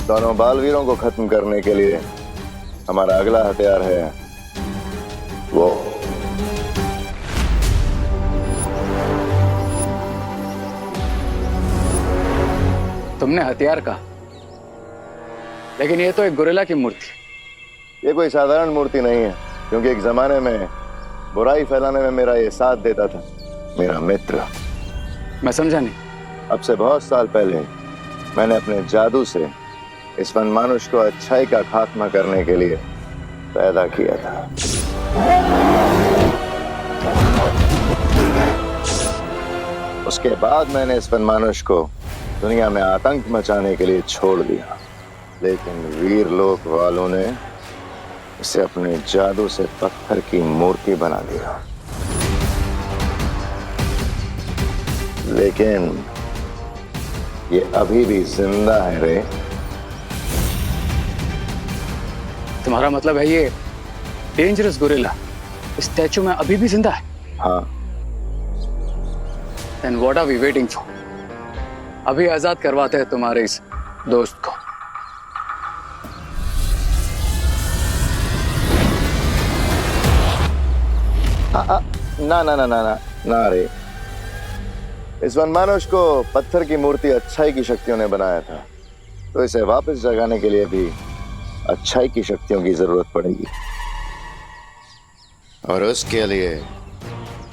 दोनों बालवीरों को खत्म करने के लिए हमारा अगला हथियार है वो। तुमने हथियार कहा, लेकिन ये तो एक गोरिल्ला की मूर्ति। ये कोई साधारण मूर्ति नहीं है, क्योंकि एक जमाने में बुराई फैलाने में मेरा ये साथ देता था मेरा मित्र। मैं समझा नहीं। अब से बहुत साल पहले मैंने अपने जादू से इस वनमानुष को अच्छाई का खात्मा करने के लिए पैदा किया था। उसके बाद मैंने इस वनमानुष को दुनिया में आतंक मचाने के लिए छोड़ दिया, लेकिन वीर लोक वालों ने इसे अपने जादू से पत्थर की मूर्ति बना दिया। लेकिन ये अभी भी जिंदा है रे। तुम्हारा मतलब है ये डेंजरस गोरिल्ला स्टैचू में अभी भी जिंदा है? हाँ। Then what are we waiting for? अभी आजाद करवाते हैं तुम्हारे इस दोस्त को। ना ना ना ना ना ना रे। इस वनमानुष को पत्थर की मूर्ति अच्छाई की शक्तियों ने बनाया था, तो इसे वापस जगाने के लिए भी अच्छाई की शक्तियों की जरूरत पड़ेगी। और उसके लिए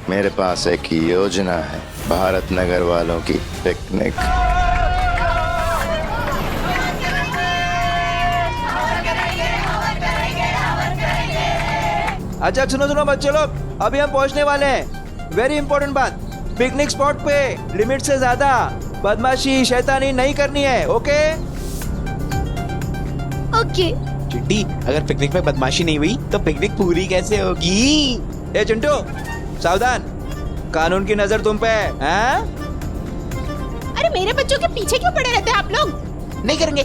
मेरे पास एक योजना है, भारत नगर वालों की पिकनिक। अच्छा सुनो सुनो बच्चों लोग, अभी हम पहुंचने वाले हैं। वेरी इंपॉर्टेंट बात, पिकनिक स्पॉट पे लिमिट से ज्यादा बदमाशी शैतानी नहीं करनी है। Okay okay. चिंटी, अगर पिकनिक में बदमाशी नहीं हुई तो पिकनिक पूरी कैसे होगी? ए चिंटू, सावधान, कानून की नजर तुम पे है। अरे मेरे बच्चों के पीछे क्यों पड़े रहते हैं आप लोग? नहीं करेंगे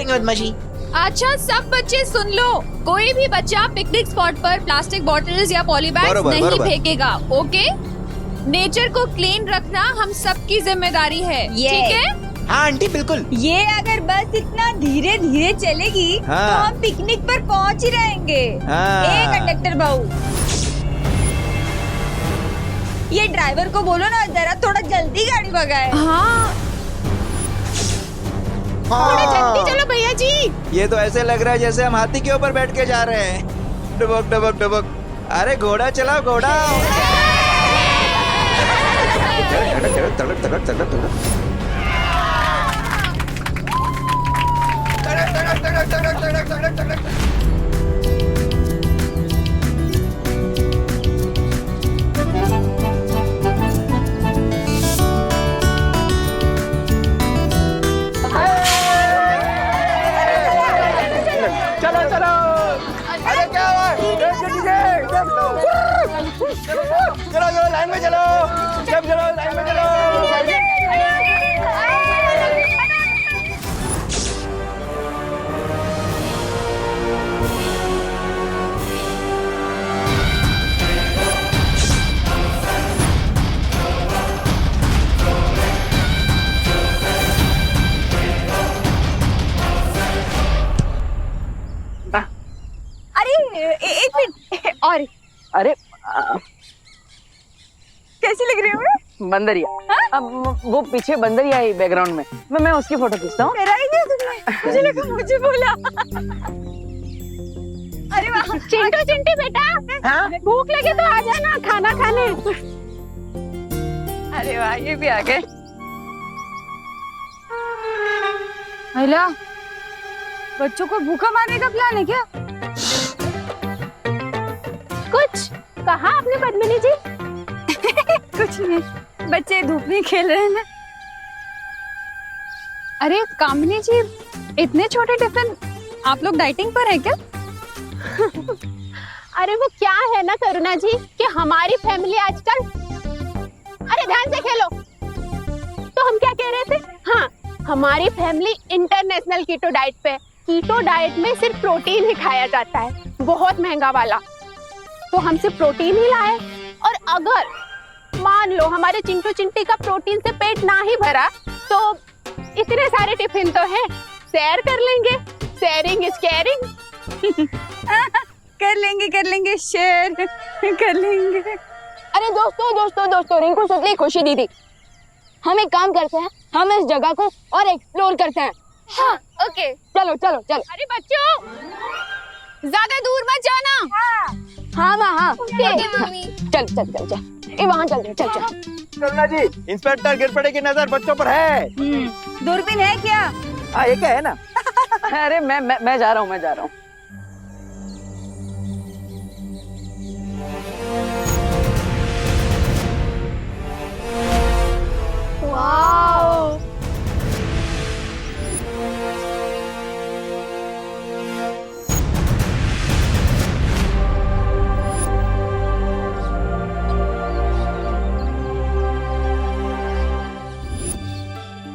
बदमाशी। अच्छा सब बच्चे सुन लो, कोई भी बच्चा पिकनिक स्पॉट पर प्लास्टिक बॉटल्स या पॉली बैग्स नहीं फेंकेगा। ओके? नेचर को क्लीन रखना हम सबकी जिम्मेदारी है, ठीक है? हाँ आंटी बिल्कुल। ये अगर बस इतना धीरे धीरे चलेगी तो हम पिकनिक पर पहुंच ही रहेंगे। कंडक्टर बाबू, ये ड्राइवर को बोलो ना जरा थोड़ा जल्दी गाड़ी भगाए। हाँ थोड़ा जल्दी चलो भैया जी। ये तो ऐसे लग रहा है जैसे हम हाथी के ऊपर बैठ के जा रहे हैं। डबक डबक डबक। अरे घोड़ा चलाओ घोड़ा। तड़क तड़क तड़क तड़क तड़क। चलो चलो। अरे क्या हुआ? चलो लाइन में चलो। चलो लाइन में चलो। एक मिनट और। अरे कैसी लग रही हूँ मैं? बंदरिया। अब वो पीछे बंदरिया है बैकग्राउंड में, मैं उसकी फोटो खींचता हूँ। मेरा आइडिया तुमने, मुझे लगा मुझे बोला। अरे वाह। चिंटू चिंटी बेटा, भूख लगे तो आ जाना खाना खाने। अरे वाह, ये भी आ गए। हेलो, बच्चों को भूखा मारने का प्लान है क्या? कुछ कहा आपने पद्मिनी जी? कुछ नहीं, बच्चे धूप में खेल रहे हैं ना। अरे कामिनी जी, इतने छोटे टिफिन, आप लोग डाइटिंग पर है क्या? अरे वो क्या है ना करुणा जी कि हमारी फैमिली आजकल, अरे ध्यान से खेलो। तो हम क्या कह रहे थे? हाँ, हमारी फैमिली इंटरनेशनल कीटो डाइट पे। कीटो डाइट में सिर्फ प्रोटीन ही खाया जाता है, बहुत महंगा वाला। तो हम सिर्फ प्रोटीन ही लाए, और अगर मान लो हमारे चिंटू चिंटी का प्रोटीन से पेट ना ही भरा तो इतने सारे टिफिन तो हैं, शेयर कर लेंगे, शेयरिंग इज केयरिंग। कर लेंगे शेयर कर लेंगे। अरे दोस्तों रिंकू सुतली खुशी दीदी, हम एक काम करते हैं, हम इस जगह को और एक्सप्लोर करते हैं। हाँ ओके चलो चलो चलो। अरे बच्चों ज्यादा दूर मत जाना। हाँ माँ हाँ मम्मी। चल चल चल चल, ये वहाँ चल चल चल। करुणा जी, इंस्पेक्टर गिरपड़े की नजर बच्चों पर है। दूरबीन है क्या? हाँ एक है ना। अरे मैं जा रहा हूँ, मैं जा रहा हूँ।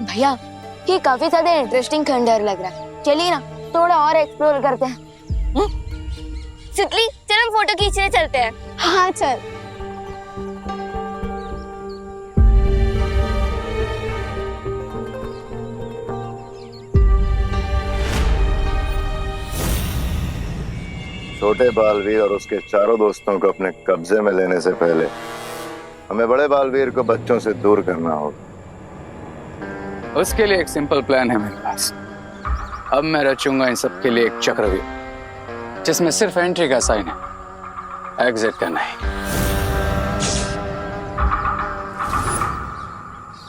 भैया ये काफी ज्यादा इंटरेस्टिंग खंडहर लग रहा है, चलिए ना थोड़ा और एक्सप्लोर करते हैं। सितली चल हम फोटो खींचने चलते हैं। हाँ चल। छोटे बालवीर और उसके चारों दोस्तों को अपने कब्जे में लेने से पहले हमें बड़े बालवीर को बच्चों से दूर करना होगा। उसके लिए एक सिंपल प्लान है मेरे पास। अब मैं रचूंगा इन सबके लिए एक चक्रव्यूह जिसमें सिर्फ एंट्री का साइन है, एग्जिट का नहीं।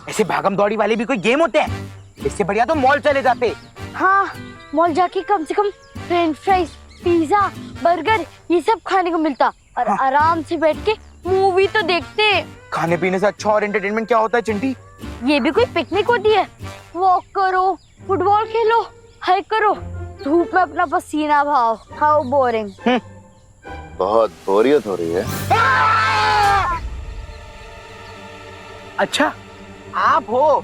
ऐसे भागम दौड़ी वाले भी कोई गेम होते हैं? इससे बढ़िया तो मॉल चले जाते। हाँ मॉल जाके कम से कम फ्रेंच फ्राइज, पिज्जा, बर्गर ये सब खाने को मिलता और आराम से बैठ के मूवी तो देखते। खाने पीने से अच्छा और एंटरटेनमेंट क्या होता है चिंटी? ये भी कोई पिकनिक होती है? वॉक करो, फुटबॉल खेलो, हाइक करो, धूप में अपना पसीना बहाओ। How boring. बहुत बोरियत हो रही है। अच्छा आप हो?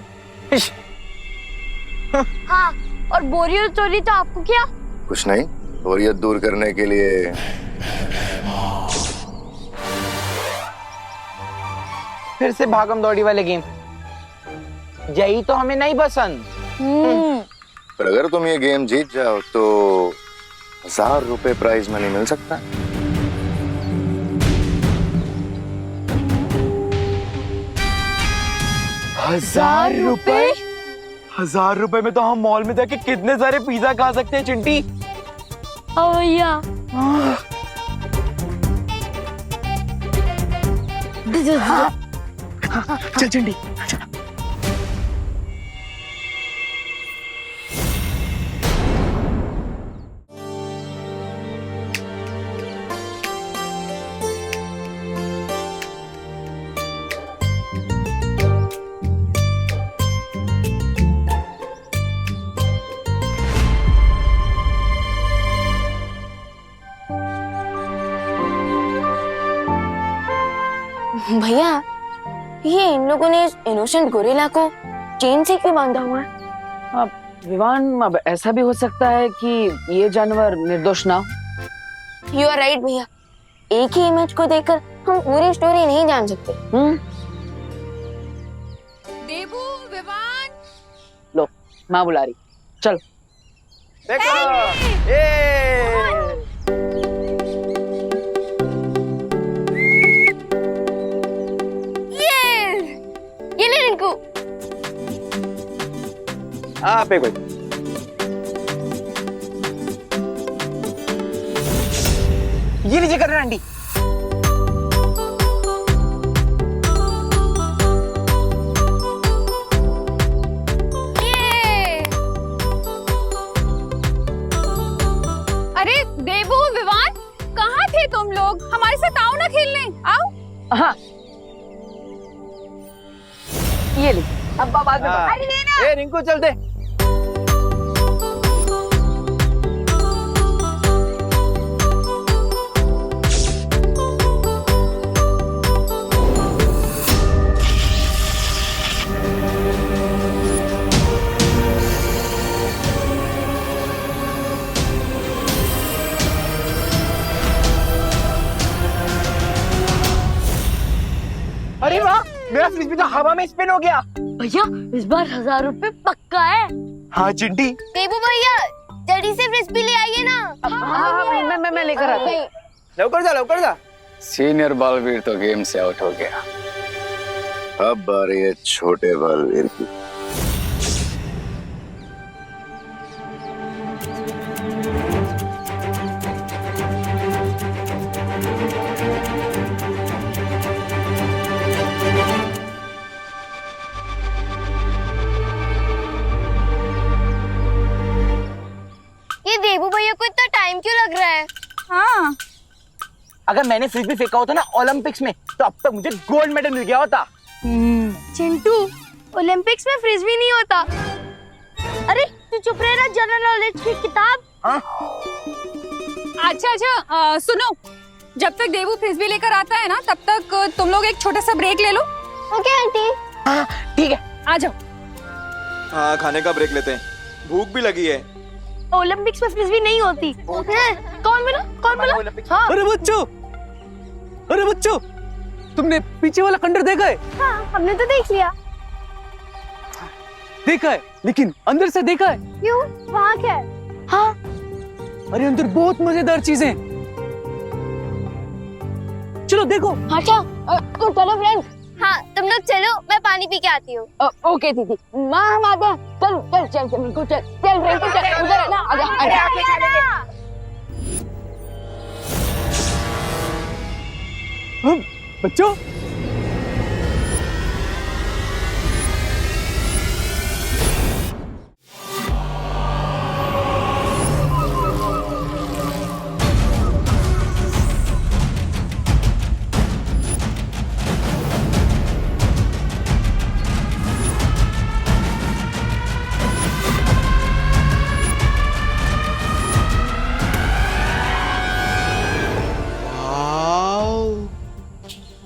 हाँ और बोरियत हो रही तो आपको क्या? कुछ नहीं, बोरियत दूर करने के लिए फिर से भागम दौड़ी वाले गेम, यही तो हमें नहीं पसंद। पर अगर तुम ये गेम जीत जाओ तो 1000 रुपए प्राइज मनी मिल सकता है। ₹1000? 1000 रुपए में तो हम मॉल में जाके कितने सारे पिज्जा खा सकते हैं चिंटी। भैया चल चिंटी। भैया ये इन लोगों ने इस इनोसेंट गोरिल्ला को चेन से क्यों बांधा हुआ है? अब विवान, अब ऐसा भी हो सकता है कि ये जानवर निर्दोष ना हो। यू आर राइट भैया, एक ही इमेज को देखकर हम पूरी स्टोरी नहीं जान सकते। देबू, विवान, लो माँ बुला रही, चल। देखो ये ले रिंकू। आप एक ये लीजिए कर आंटी। अरे देबू, विवान, कहाँ थे तुम लोग? हमारे साथ आओ ना खेलने, आओ। हाँ ये ली, अब बाद में। अरे देना। ए रिंकू चल दे। अरे वाह, मेरा फ्रिस्बी तो हवा में स्पिन हो गया। भैया इस बार 1000 रुपए पक्का है। हाँ चिंटी। देबू भैया जल्दी से फ्रिस्बी ले आइए ना। हाँ, मैं लेकर आता हूँ। लवकर जा। सीनियर बालवीर तो गेम से आउट हो गया। अब बारी है छोटे बालवीर की। ये देबू भैया को इतना टाइम क्यों लग रहा है? हाँ अगर मैंने फ्रिस्बी फेंका होता ना ओलंपिक्स में तो अब तक मुझे गोल्ड मेडल मिल गया होता। चिंटू ओलंपिक्स में फ्रिस्बी नहीं होता। अरे तू चुप रह ना, जनरल नॉलेज की किताब। अच्छा सुनो, जब तक देवू फ्रिस्बी लेकर आता है ना तब तक तुम लोग एक छोटा सा ब्रेक ले लो। Okay aunty. हाँ ठीक है, आ जाओ। हाँ खाने का ब्रेक लेते हैं, भूख भी लगी है। ओलंपिक्स में फ्रिस्बी नहीं होती। कौन बोला? हाँ। अरे बच्चों तुमने पीछे वाला खंडर देखा है? हाँ हमने तो देख लिया। देखा है, लेकिन अंदर से देखा है? क्यों? वहाँ क्या है? हाँ अरे अंदर बहुत मजेदार चीजें हैं। चलो देखो। अच्छा तो चलो फ्रेंड्स। हाँ तुम लोग चलो, मैं पानी पी के आती हूँ। ओके दीदी, माँ हम आते हैं। चल फ्रेंकू चल उधर है ना, आजा। बच्चों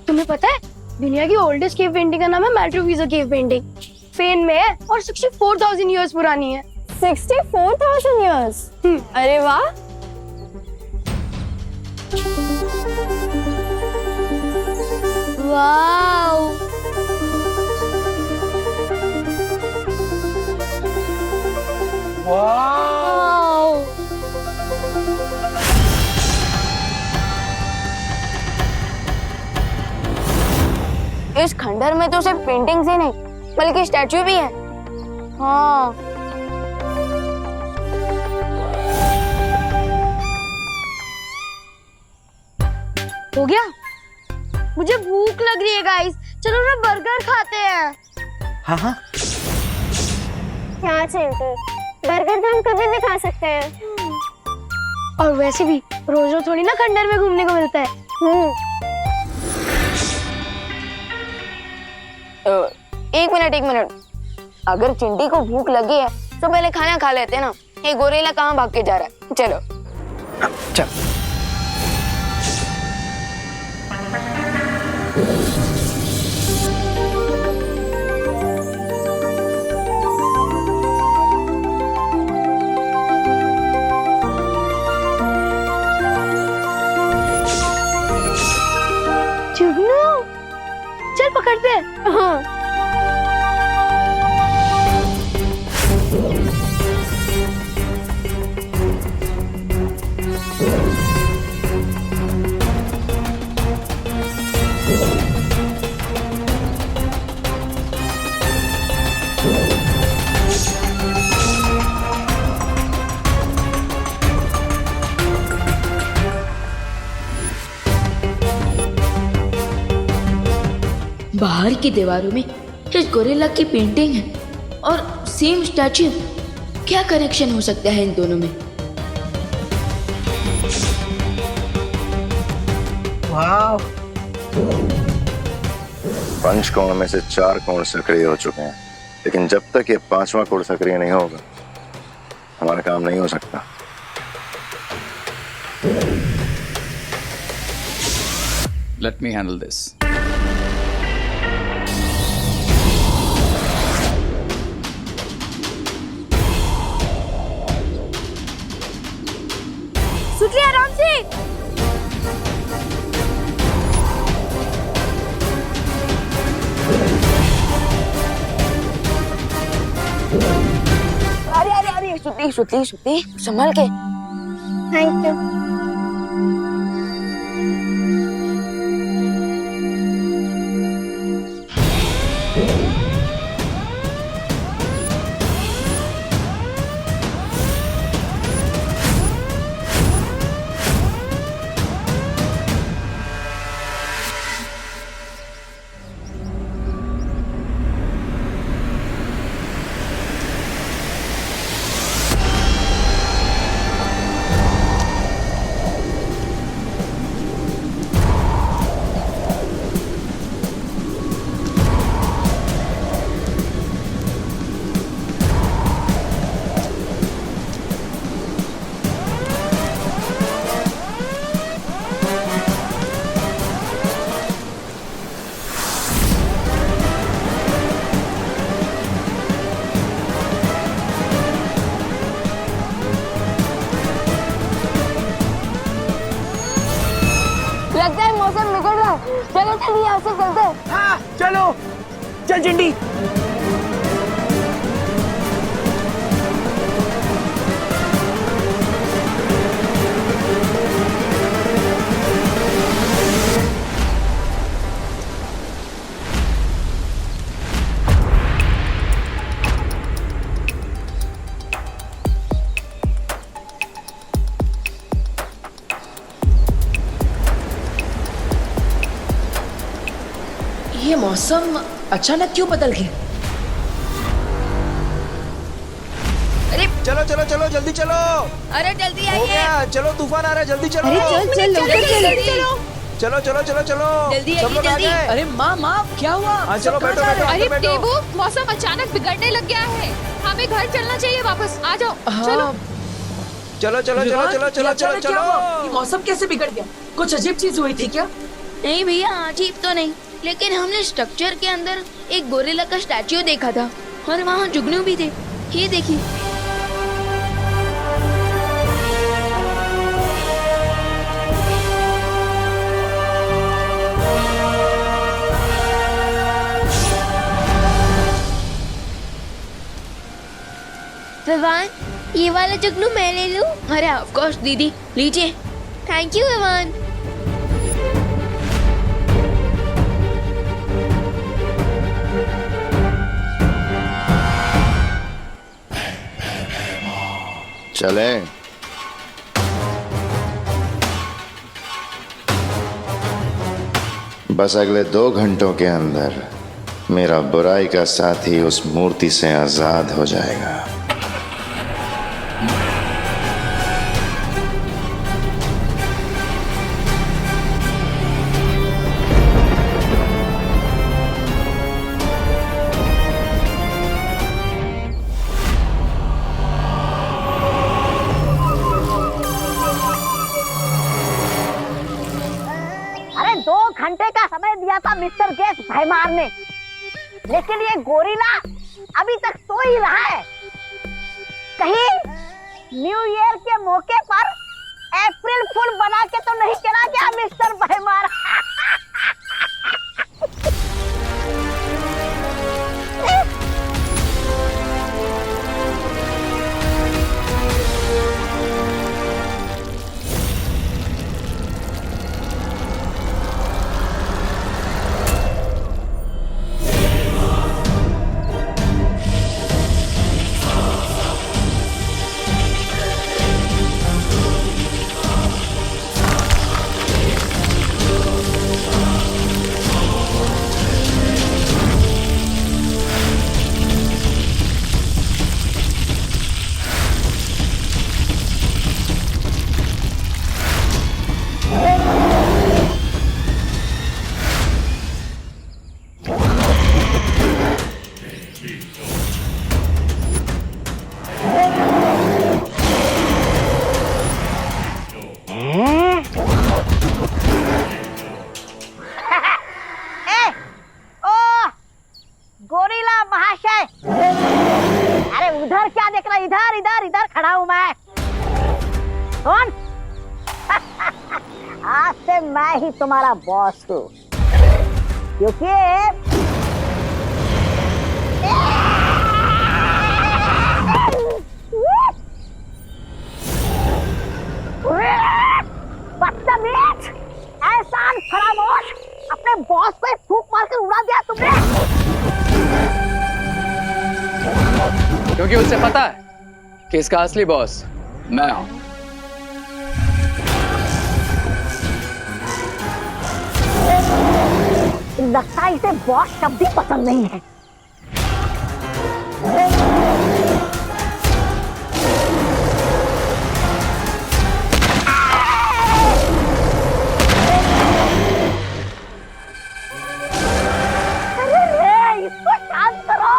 तुम्हें पता है दुनिया की ओल्डेस्ट केव पेंटिंग का नाम है मैट्रोवीजा केव पेंटिंग। स्पेन में है और 64,000 इयर्स पुरानी है। 64,000 इयर्स? अरे वाह। वाओ। वाओ। इस खंडर में तो सिर्फ पेंटिंग्स ही नहीं बल्कि स्टैचू भी है। हाँ हो गया। मुझे भूख लग रही है गाइस, चलो ना बर्गर खाते हैं। हाँ क्या चिंटू, बर्गर तो हम कभी भी खा सकते हैं। और वैसे भी रोज रोज थोड़ी ना खंडर में घूमने को मिलता है। एक मिनट, अगर चिंटी को भूख लगी है तो पहले खाना खा लेते हैं ना। ये गोरेला कहाँ भाग के जा रहा है? चलो चल। जुगनू चल पकड़ते हैं। हाँ। बाहर की दीवारों में इस गोरिल्ला की पेंटिंग है और सेम स्टैच्यू। क्या कनेक्शन हो सकता है इन दोनों में? वाह। पंच कोण में से 4 कोण सक्रिय हो चुके हैं, लेकिन जब तक ये 5वां कोण सक्रिय नहीं होगा हमारा काम नहीं हो सकता। Let me handle this. सुतली आराम से। श्रुति संभल के। Thank you. लगता है मौसम बिगड़ रहा है। चलो चलिए यहाँ से चलते हैं। हाँ चलो, चल चिंटी। ये मौसम अचानक क्यों बदल गया? अरे चलो चलो चलो जल्दी चलो। अरे जल्दी हो आइए। गया, चलो तूफान आ रहा है, जल्दी चलो। अरे चल चल लोकल चलो। चलो चलो चलो चलो। जल्दी सब लोग आ जल्दी। गए। अरे माँ क्या हुआ? हाँ चलो बैठो बैठो अरे अंदर बैठो। टेबू, मौसम अचानक बिगड़ने लग गया है। हमें घर चलना चाहिए वापस। आ जाओ। चलो। चलो चलो चलो चलो चलो चलो चलो। मौसम कैसे बिगड़ गया? कुछ अजीब चीज हुई थी क्या? नहीं भैया, अजीब तो नहीं, लेकिन हमने स्ट्रक्चर के अंदर एक गोरिल्ला का स्टैच्यू देखा था और वहाँ जुगनू भी थे। ये देखिए। विवान, ये वाला जुगनू मैं ले लूं? अरे ऑफ कोर्स दीदी, लीजिए। Thank you Vivaan. चलें। बस अगले 2 घंटों के अंदर मेरा बुराई का साथी उस मूर्ति से आजाद हो जाएगा। अरे 2 घंटे का समय दिया था मिस्टर गेस भैमार ने, लेकिन ये गोरिल्ला अभी तक सो ही रहा है। कहीं न्यू ईयर के मौके पर अप्रैल फूल बना के तो नहीं चला गया मिस्टर भैमार? गोरिल्ला महाशय, अरे उधर क्या देख रहा? इधर इधर इधर खड़ा हूं मैं। कौन? आज से मैं ही तुम्हारा बॉस हूँ, क्योंकि बॉस पे फूंक मार कर उड़ा दिया तुमने? क्योंकि उसे पता है कि इसका असली बॉस मैं हूं। लगता है इसे बॉस शब्द ही पसंद नहीं है। अरे इसको शांत करो।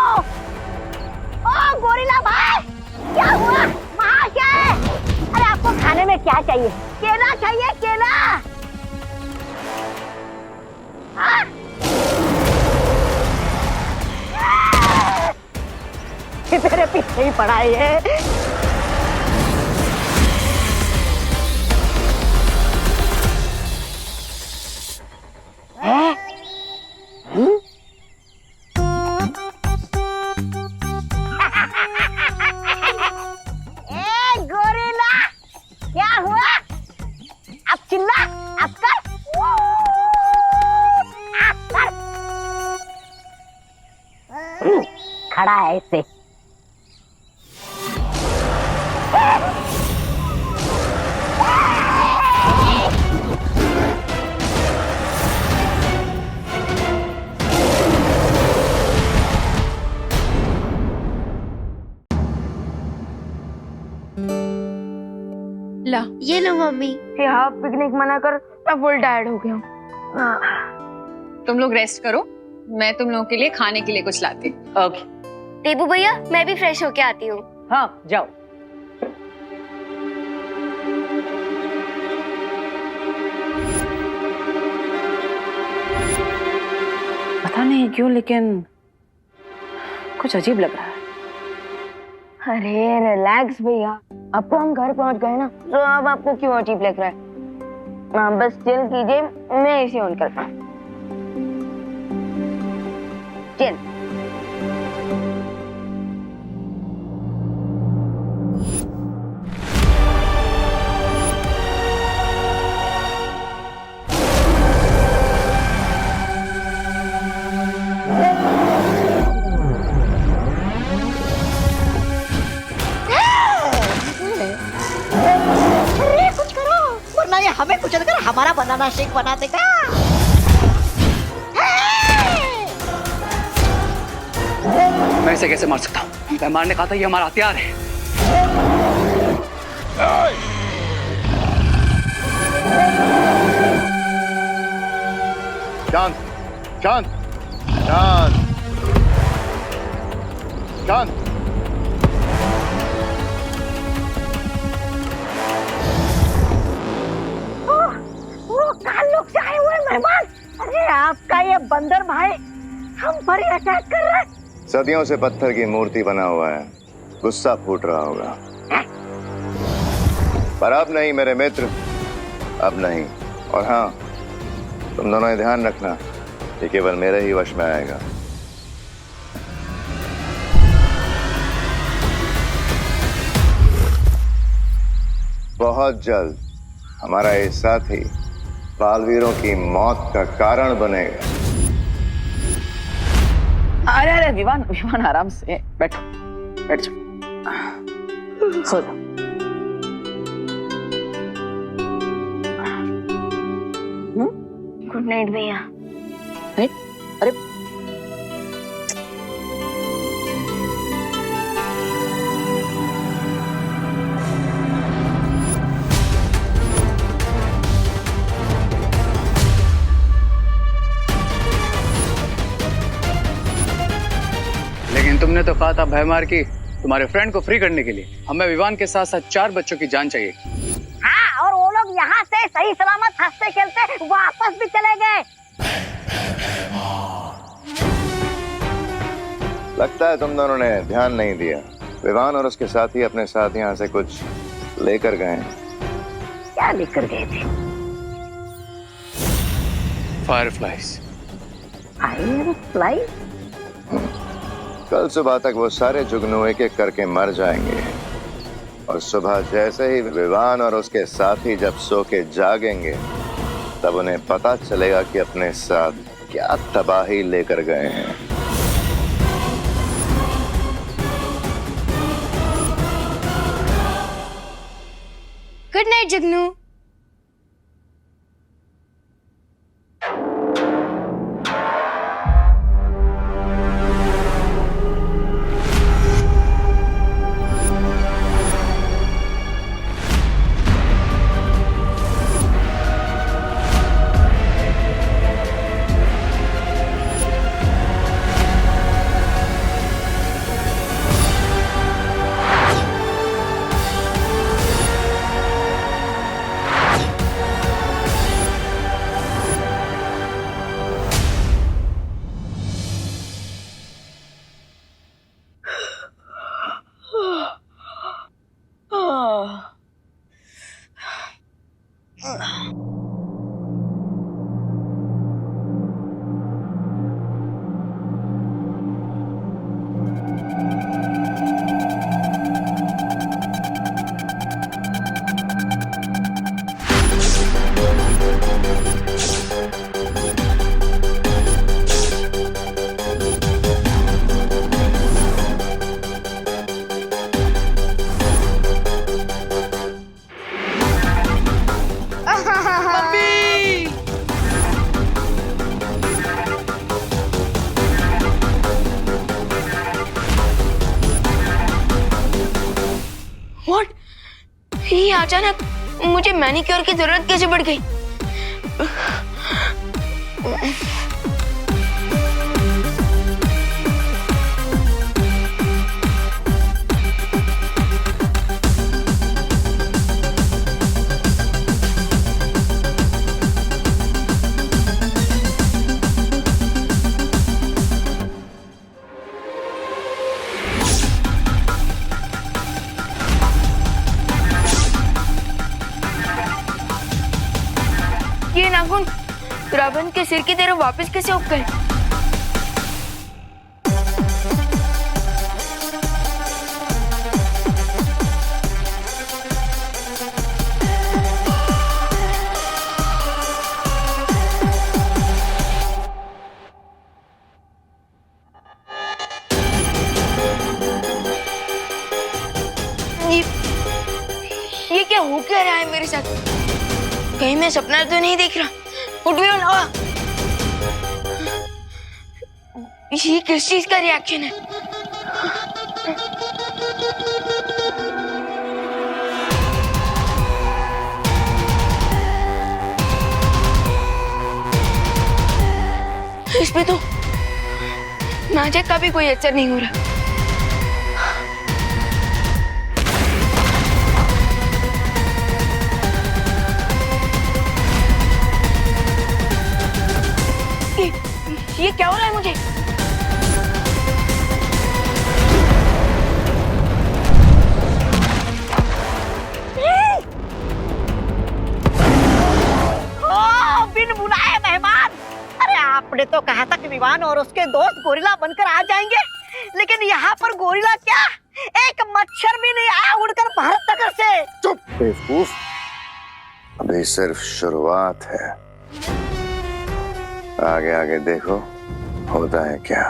ओ गोरिल्ला भाई, क्या हुआ? वहाँ क्या है? अरे आपको खाने में क्या चाहिए? केला चाहिए, केला। हाँ? तेरे पीछे ही पड़ा है ये। ए गोरिल्ला, क्या हुआ? अब चिल्ला, अब कर। खड़ा है इससे। ला, ये लो मम्मी। यहाँ पिकनिक मना कर, मैं फुल टायर्ड हो गया हूँ। तुम लोग रेस्ट करो, मैं तुम लोगों के लिए खाने के लिए कुछ लाती हूँ। ओके। टेबू भैया, मैं भी फ्रेश होके आती हूँ। हाँ जाओ। पता नहीं क्यों लेकिन कुछ अजीब लग रहा है। अरे रिलैक्स भैया, अब तो हम घर पहुंच गए ना, तो अब आपको क्यों अजीब लग रहा है? आप बस चिल कीजिए, मैं एसी ऑन करता हूँ। चिल। हमें कुछ कर हमारा बनाना शेक बना देगा। मैं इसे कैसे मार सकता हूँ? मैं मारने कहा था, ये हमारा हथियार है। शांत, शांत, शांत, शांत। ताल्लुक से आए हुए मेहमान। अरे आपका ये बंदर भाई हम पर ही अटैक कर रहा है। सदियों से पत्थर की मूर्ति बना हुआ है, गुस्सा फूट रहा होगा। पर अब नहीं मेरे मित्र, अब नहीं। और हाँ, तुम दोनों ये ध्यान रखना, ये केवल मेरे ही वश में आएगा। बहुत जल्द हमारा ये साथी बालवीरों की मौत का कारण बनेगा। अरे अरे विवान, विवान आराम से बैठो, बैठ जाओ, सो जाओ। गुड नाइट भैया। अरे लेकिन तुमने तो कहा था भयमार की तुम्हारे फ्रेंड को फ्री करने के लिए हमें विवान के साथ साथ 4 बच्चों की जान चाहिए। हाँ, और वो लोग यहाँ से सही सलामत हंसते खेलते वापस भी चले गए। लगता है तुम दोनों ने ध्यान नहीं दिया। विवान और उसके साथी अपने साथ यहाँ से कुछ लेकर गए। क्या लेकर गए थे? फायरफ्लाइज। फायरफ्लाई? कल सुबह तक वो सारे जुगनू एक एक करके मर जाएंगे, और सुबह जैसे ही विवान और उसके साथी जब सो के जागेंगे तब उन्हें पता चलेगा कि अपने साथ क्या तबाही लेकर गए हैं। गुड नाइट जुगनू। ये अचानक मुझे मैनिक्योर की जरूरत कैसे पड़ गई? ये नाखून रावण के सिर की तरह वापस कैसे उग गए? ये क्या हो क्या रहा है मेरे साथ? कहीं मैं सपना तो नहीं देख रहा? उठ भी ना। ये किस चीज का रिएक्शन है? इस पे तो नाजक का भी कोई असर नहीं हो रहा। ये क्या हो रहा है मुझे? बिन बुलाए मेहमान। अरे आपने तो कहा था कि विवान और उसके दोस्त गोरिल्ला बनकर आ जाएंगे, लेकिन यहाँ पर गोरिल्ला क्या, एक मच्छर भी नहीं आया उड़कर भारत नगर से। चुप बेवकूफ, अभी सिर्फ शुरुआत है, आगे आगे देखो होता है क्या।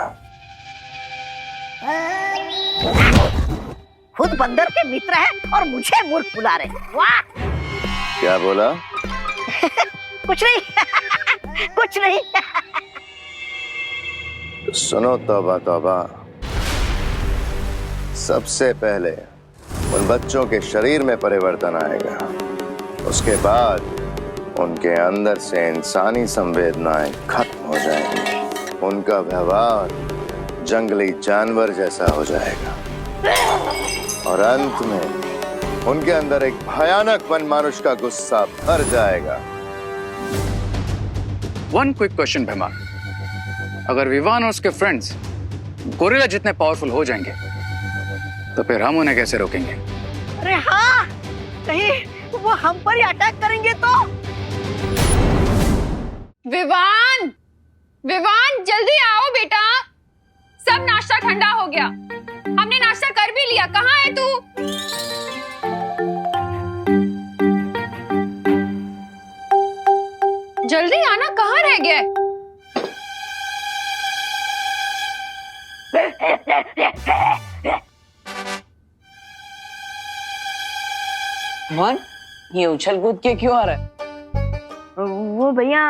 खुद बंदर के मित्र हैं और मुझे मूर्ख बुला रहे हैं। वाह! क्या बोला? कुछ नहीं कुछ नहीं। सुनो तौबा तौबा, सबसे पहले उन बच्चों के शरीर में परिवर्तन आएगा, उसके बाद उनके अंदर से इंसानी संवेदनाएं खत्म हो जाएंगी, उनका व्यवहार जंगली जानवर जैसा हो जाएगा और अंत में उनके अंदर एक भयानक वनमानुष का गुस्सा भर जाएगा। वन क्विक क्वेश्चन भीमा, अगर विवान और उसके फ्रेंड्स गोरिल्ला जितने पावरफुल हो जाएंगे तो फिर हम उन्हें कैसे रोकेंगे? अरे हाँ, कहीं वो हम पर ही अटैक करेंगे तो? विवान, विवान जल्दी आओ बेटा, सब नाश्ता ठंडा हो गया, हमने नाश्ता कर भी लिया, कहाँ है तू? जल्दी आना, कहाँ रह गया? वन, ये उछल कूद के क्यों आ रहा है? वो भैया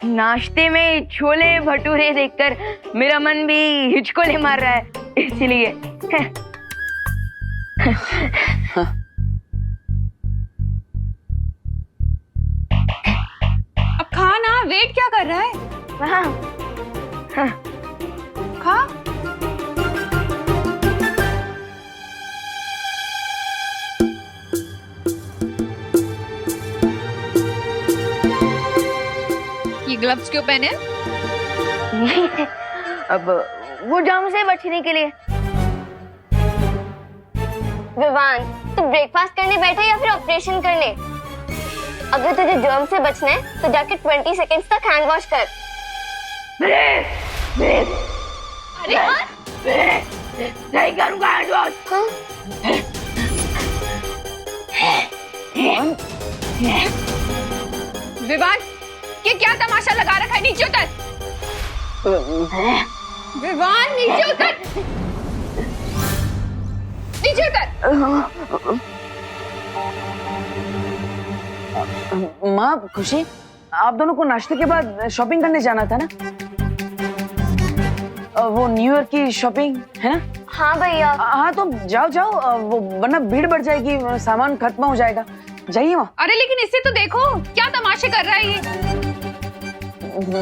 नाश्ते में छोले भटूरे देखकर मेरा मन भी हिचकोले मार रहा है, इसलिए। अब खा ना, वेट क्या कर रहा है? खा। ये ग्लव्स क्यों पहने? अब वो जर्म से बचने के लिए। विवान, तू ब्रेकफास्ट करने बैठा या फिर ऑपरेशन करने? अगर तुझे जर्म से बचना है तो जाके 20 सेकंड्स तक हैंड वॉश कर। अरे नहीं करूंगा हैंड वॉश। विवान, ये क्या तमाशा लगा रखा है? नीचे उतर। विवान, नीचे उतर। नीचे उतर। माँ, खुशी, आप दोनों को नाश्ते के बाद शॉपिंग करने जाना था ना? वो न्यू ईयर की शॉपिंग है ना? हाँ भैया। हाँ तो जाओ जाओ, वो वरना भीड़ बढ़ जाएगी, सामान खत्म हो जाएगा। जाइए माँ। अरे लेकिन इसे तो देखो, क्या तमाशे कर रहा है ये।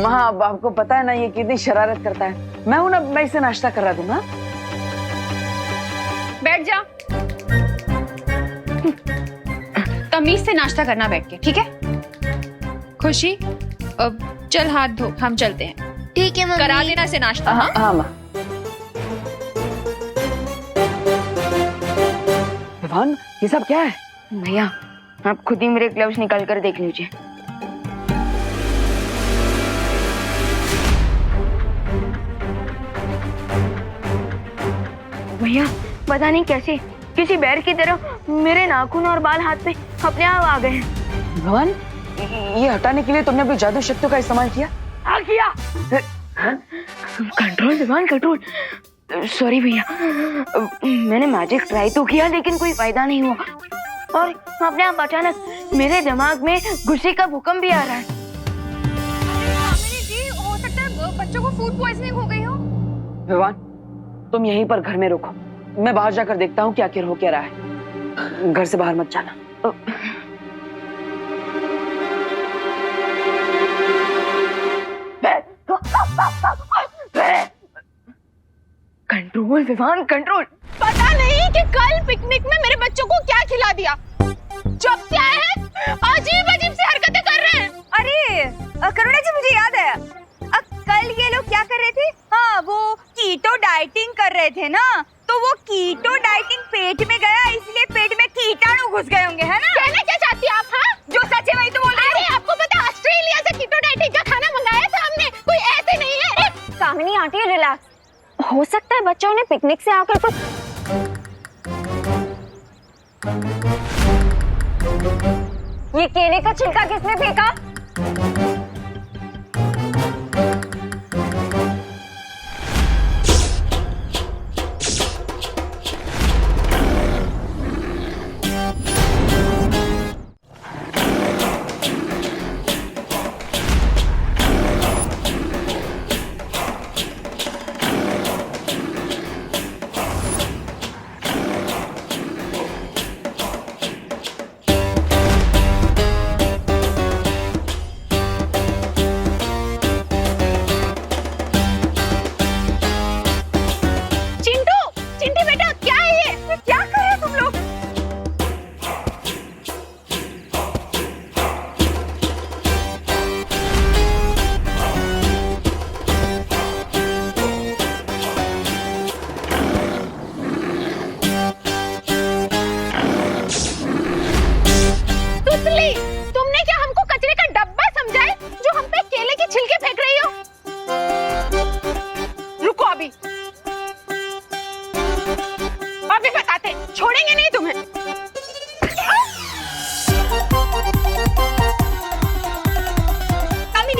माँ, अब आपको पता है ना ये कितनी शरारत करता है। मैं हूं ना, मैं इसे नाश्ता करा दूंगा। बैठ जा। तमीज से नाश्ता करना बैठ के, ठीक है? खुशी, अब चल हाथ धो, हम चलते हैं। ठीक है मम्मी। करा देना से नाश्ता। हाँ हाँ माँ। विवान, ये सब क्या है? भैया, आप खुद ही मेरे ग्लव्स निकाल कर देख लीजिए। भैया, पता नहीं कैसे किसी बैर की तरह मेरे नाखून और बाल हाथ पे अपने आप आ गए। भवन, ये हटाने के लिए तुमने अपनी जादू शक्तियों का इस्तेमाल किया? हाँ किया। Control Vivaan, control. सॉरी भैया, मैंने मैजिक ट्राई तो किया लेकिन कोई फायदा नहीं हुआ, और अपने आप अचानक मेरे दिमाग में गुस्से का भूकंप भी आ रहा है। जी, हो सकता है बच्चों को फूड पॉइजनिंग हो गई हो। विवान, तुम यहीं पर घर में रुको, मैं बाहर जाकर देखता हूँ कि आखिर हो क्या रहा है। घर से बाहर मत जाना। Control Vivaan, control. पता नहीं कि कल पिकनिक में मेरे बच्चों को क्या खिला दिया। जब से आए हैं अजीब अजीब सी हरकतें कर रहे हैं। अरे करुणा जी, मुझे याद है, कल ये लोग क्या कर रहे थे? हाँ, वो कीटो डाइटिंग कर रहे थे ना, तो वो कीटो डाइटिंग पेट में गया, इसलिए पेट में कीटाणु घुस गए होंगे, है ना? कहना क्या चाहती हैं आप? हाँ, जो सच है वही तो बोल रही हूँ। अरे आपको पता है ऑस्ट्रेलिया से कीटो डाइटिंग का खाना मंगाया था हमने, कोई ऐसे नहीं है। कामिनी आंटी, रिलैक्स। हो सकता है बच्चों ने पिकनिक से आकर कुछ। ये केले का छिलका किसने फेंका?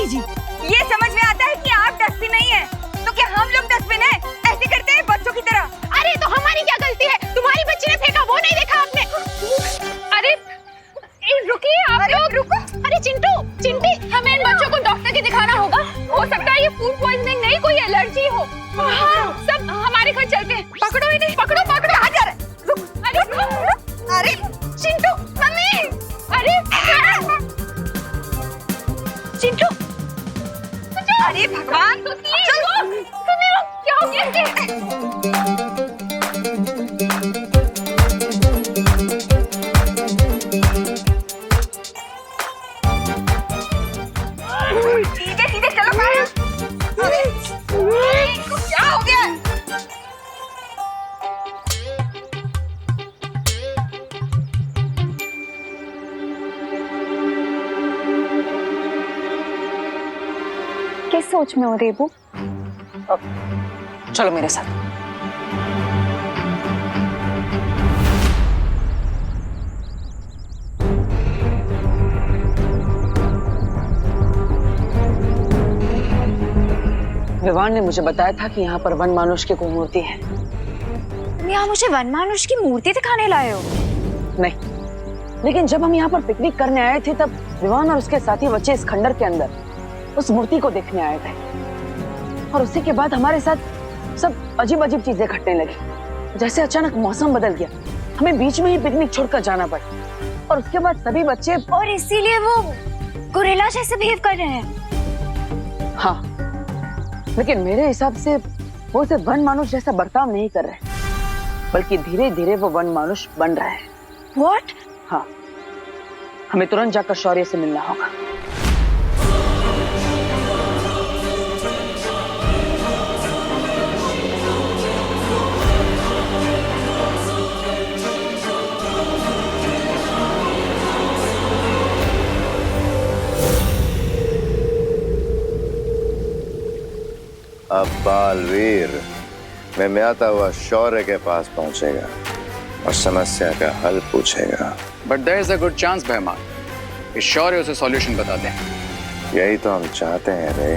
मम्मी जी, ये समझ में आता है कि आप डस्टबिन नहीं है, तो क्या हम लोग डस्टबिन है? ऐसे करते हैं बच्चों की तरह। अरे तो हमारी क्या गलती है? तुम्हारी बच्ची ने फेंका, वो नहीं देखा आपने? अरे रुकिए आप लोग, रुको। अरे चिंटू, चिंटी, हमें इन बच्चों को डॉक्टर के दिखाना होगा। हो सकता है ये फूड पॉइजनिंग नहीं, कोई एलर्जी हो। सब हमारे घर चलते हैं। पकड़ो इन्हें, पकड़ो पकड़ो। अरे चिंटू, मम्मी, अरे चिंटू, अरे भगवान, क्या हो गया इसे? सीधे सीधे चलो। अरे इसको क्या हो गया? किस सोच में हो रेबू? चलो मेरे साथ। विवान ने मुझे बताया था कि यहाँ पर वन मानुष की कोई मूर्ति है। तुम यहाँ मुझे वन मानुष की मूर्ति दिखाने लाए हो? नहीं, लेकिन जब हम यहाँ पर पिकनिक करने आए थे तब विवान और उसके साथी बच्चे इस खंडर के अंदर उस मूर्ति को देखने आए थे, और उसी के बाद हमारे साथ सब अजीब अजीब चीजें घटने लगी। जैसे अचानक मौसम बदल गया, हमें बीच में ही पिकनिक छोड़कर जाना पड़ा, और उसके बाद सभी बच्चे, और इसीलिए वो गोरिल्ला जैसे बिहेव कर रहे हैं। हाँ, लेकिन मेरे हिसाब से वो सिर्फ वन मानुष जैसा बर्ताव नहीं कर रहे, बल्कि धीरे धीरे वो वन मानुष बन रहा है। What? हाँ, हमें तुरंत जाकर शौर्य से मिलना होगा। अब बालवीर में आता हुआ शौर्य के पास पहुंचेगा और समस्या का हल पूछेगा। But there is a good chance भैमा कि शौर्य उसे सॉल्यूशन बता दें। यही तो हम चाहते हैं रे।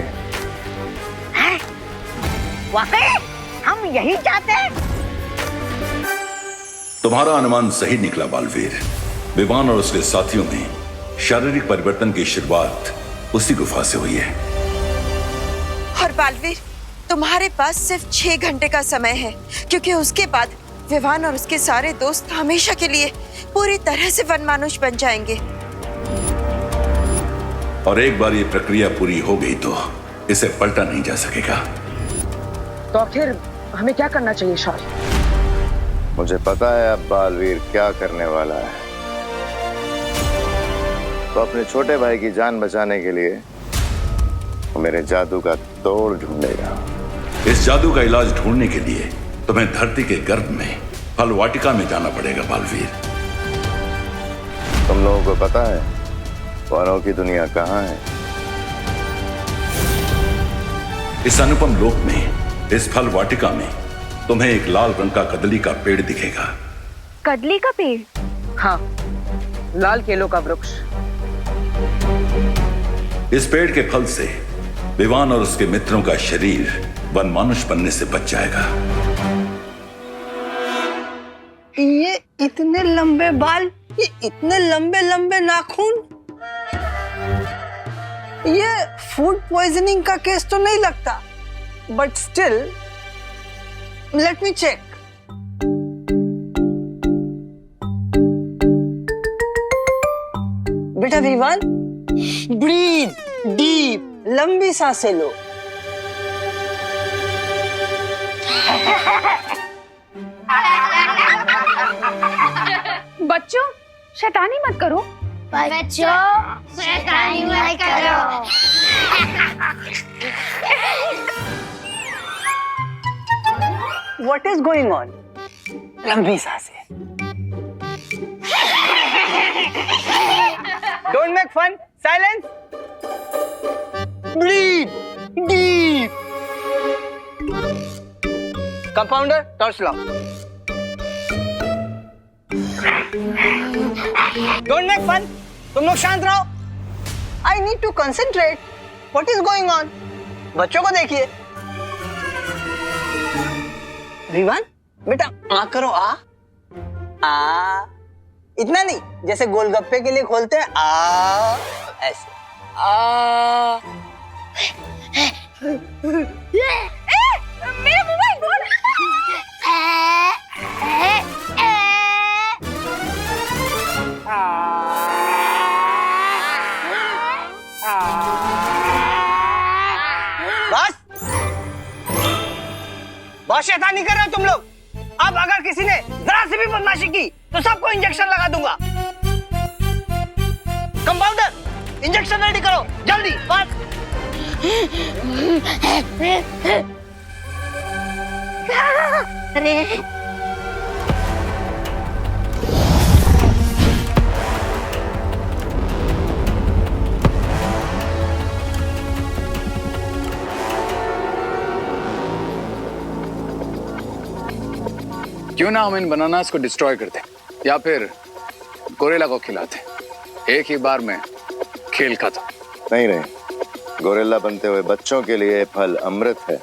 वाकई हम यही चाहते हैं। तुम्हारा अनुमान सही निकला बालवीर। विवान और उसके साथियों में शारीरिक परिवर्तन की शुरुआत उसी गुफा से हुई है। और बालवीर, तुम्हारे पास सिर्फ 6 घंटे का समय है, क्योंकि उसके बाद विवान और उसके सारे दोस्त हमेशा के लिए पूरी तरह से वनमानुष बन जाएंगे। और एक बार ये प्रक्रिया पूरी हो गई तो इसे पलटा नहीं जा सकेगा। तो फिर हमें क्या करना चाहिए शौर्य? मुझे पता है अब बालवीर क्या करने वाला है। तो अपने छोटे भाई की जान बचाने के लिए वो मेरे जादू का तोड़ ढूंढेगा। इस जादू का इलाज ढूंढने के लिए तुम्हें धरती के गर्भ में फल वाटिका में जाना पड़ेगा बालवीर। तुम लोगों को पता है वनों की दुनिया कहाँ है? इस अनुपम लोक में, इस फल वाटिका में तुम्हें एक लाल रंग का कदली का पेड़ दिखेगा। कदली का पेड़? हाँ, लाल केलों का वृक्ष। इस पेड़ के फल से विवान और उसके मित्रों का शरीर वनमानुष बनने से बच जाएगा। ये इतने लंबे बाल, ये इतने लंबे लंबे नाखून, ये फूड पॉइजनिंग का केस तो नहीं लगता, but still let me check. बेटा विवान, ब्रीथ डीप, लंबी सांसें लो। बच्चों, शैतानी मत करो। बच्चों, शैतानी मत करो। What is going on? लंबी सांसें। Don't make fun. Silence. Breathe deep. Compounder, torch law. Don't make fun. तुम लोग शांत रहो। I need to concentrate. What is going on? बच्चों को देखिए। विवान बेटा आ करो, आ इतना नहीं, जैसे गोलगप्पे के लिए खोलते हैं आ, ऐसे आ। मेरा मोबाइल बोल। बहुत शैतानी कर रहे हो तुम लोग। अब अगर किसी ने जरा सी भी बदमाशी की तो सबको इंजेक्शन लगा दूंगा। कंपाउंडर इंजेक्शन रेडी करो जल्दी, बस। अरे क्यों ना हम इन बनानास को डिस्ट्रॉय करते या फिर गोरिल्ला को खिलाते। एक ही बार में खेल खत्म। नहीं नहीं, गोरिल्ला बनते हुए बच्चों के लिए फल अमृत है,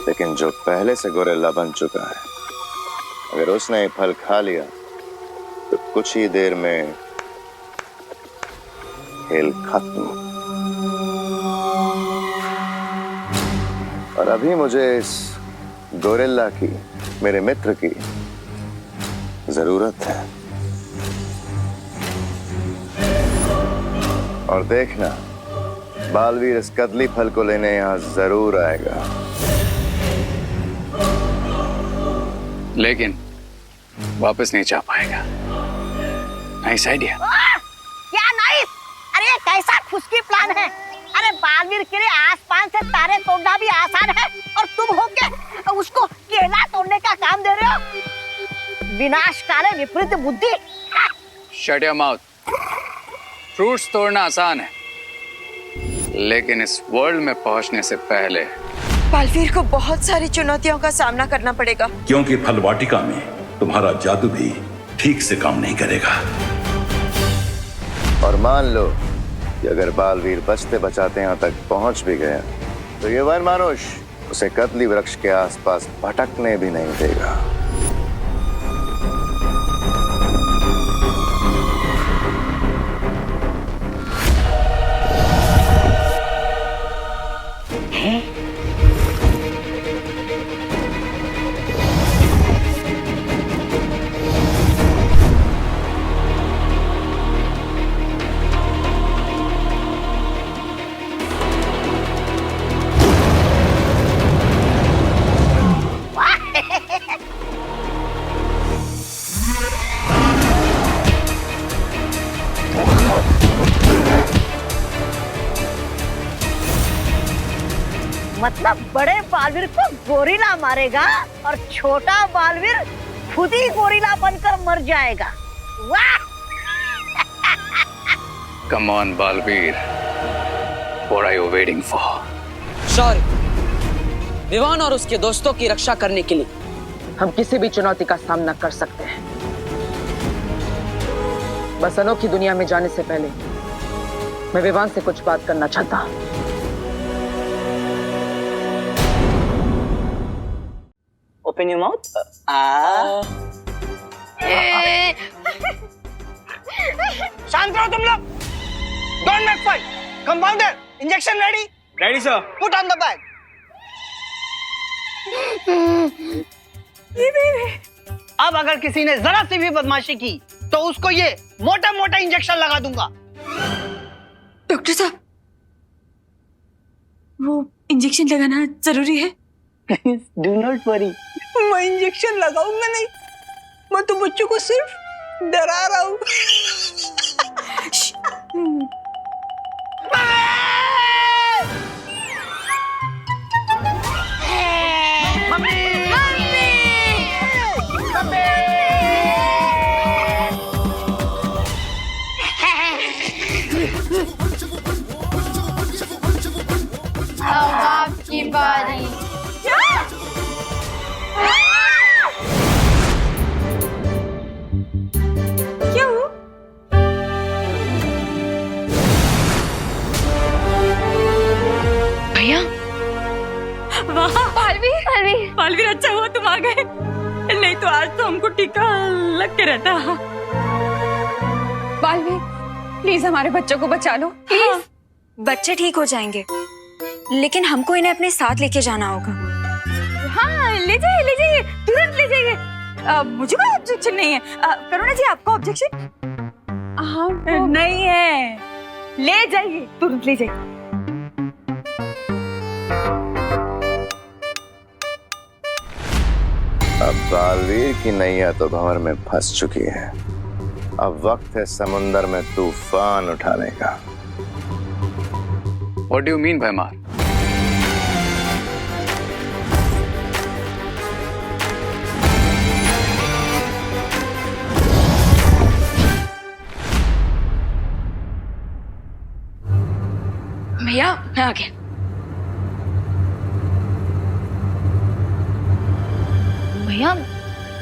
लेकिन जो पहले से गोरिल्ला बन चुका है, अगर उसने ये फल खा लिया तो कुछ ही देर में खेल खत्म। और अभी मुझे इस गोरिल्ला की, मेरे मित्र की जरूरत है। और देखना, बालवीर इस कदली फल को लेने यहां जरूर आएगा। लेकिन वापस नहीं जा पाएगा। Nice idea. क्या नाइस? अरे ये कैसा खुशकी प्लान है। अरे बालवीर के लिए आसमान से तारे तोड़ना भी आसान है और तुम होके उसको केला तोड़ने का काम दे रहे हो। विनाशकारी विपरीत बुद्धि। Shut your mouth. फ्रूट्स तोड़ना आसान है, लेकिन इस वर्ल्ड में पहुंचने से पहले बालवीर को बहुत सारी चुनौतियों का सामना करना पड़ेगा। क्योंकि फल वाटिका में तुम्हारा जादू भी ठीक से काम नहीं करेगा। और मान लो कि अगर बालवीर बचते बचाते यहां तक पहुंच भी गया तो ये वन मानुष उसे कदली वृक्ष के आसपास भटकने भी नहीं देगा। मतलब बड़े बालवीर को गोरिल्ला मारेगा और छोटा बालवीर खुद ही गोरिल्ला बनकर मर जाएगा। वाह! Come on Balveer, what are you waiting for? Sorry, Vivaan और उसके दोस्तों की रक्षा करने के लिए हम किसी भी चुनौती का सामना कर सकते हैं। बस अनोखी दुनिया में जाने से पहले मैं विवान से कुछ बात करना चाहता हूँ। Open your mouth. शांत रहो तुम लोग। Don't make fight. Compounder, injection ready? Ready, sir. Put on the bag. अब अगर किसी ने जरा सी भी बदमाशी की तो उसको ये मोटा मोटा इंजेक्शन लगा दूंगा। डॉक्टर साहब, वो इंजेक्शन लगाना जरूरी है? Do not worry. मैं इंजेक्शन लगाऊंगा नहीं, मैं तो बच्चों को सिर्फ डरा रहा हूँ। अब आपकी बारी। क्यों? बालवीर अच्छा हुआ तुम आ गए, नहीं तो आज तो हमको टीका लग के रहता। बालवीर प्लीज हमारे बच्चों को बचा लो प्लीज। हाँ, बच्चे ठीक हो जाएंगे, लेकिन हमको इन्हें अपने साथ लेके जाना होगा। हाँ ले जाइए तुरंत ले जाइए। मुझे कोई ऑब्जेक्शन नहीं है। करुणा जी आपको ऑब्जेक्शन? हाँ नहीं है, ले जाइए तुरंत ले जाइए। अब बालवीर की नैया तो भंवर में फंस चुकी है। अब वक्त है समुंदर में तूफान उठाने का। What do you mean, भैमार? भैया मैं आ गया। भैया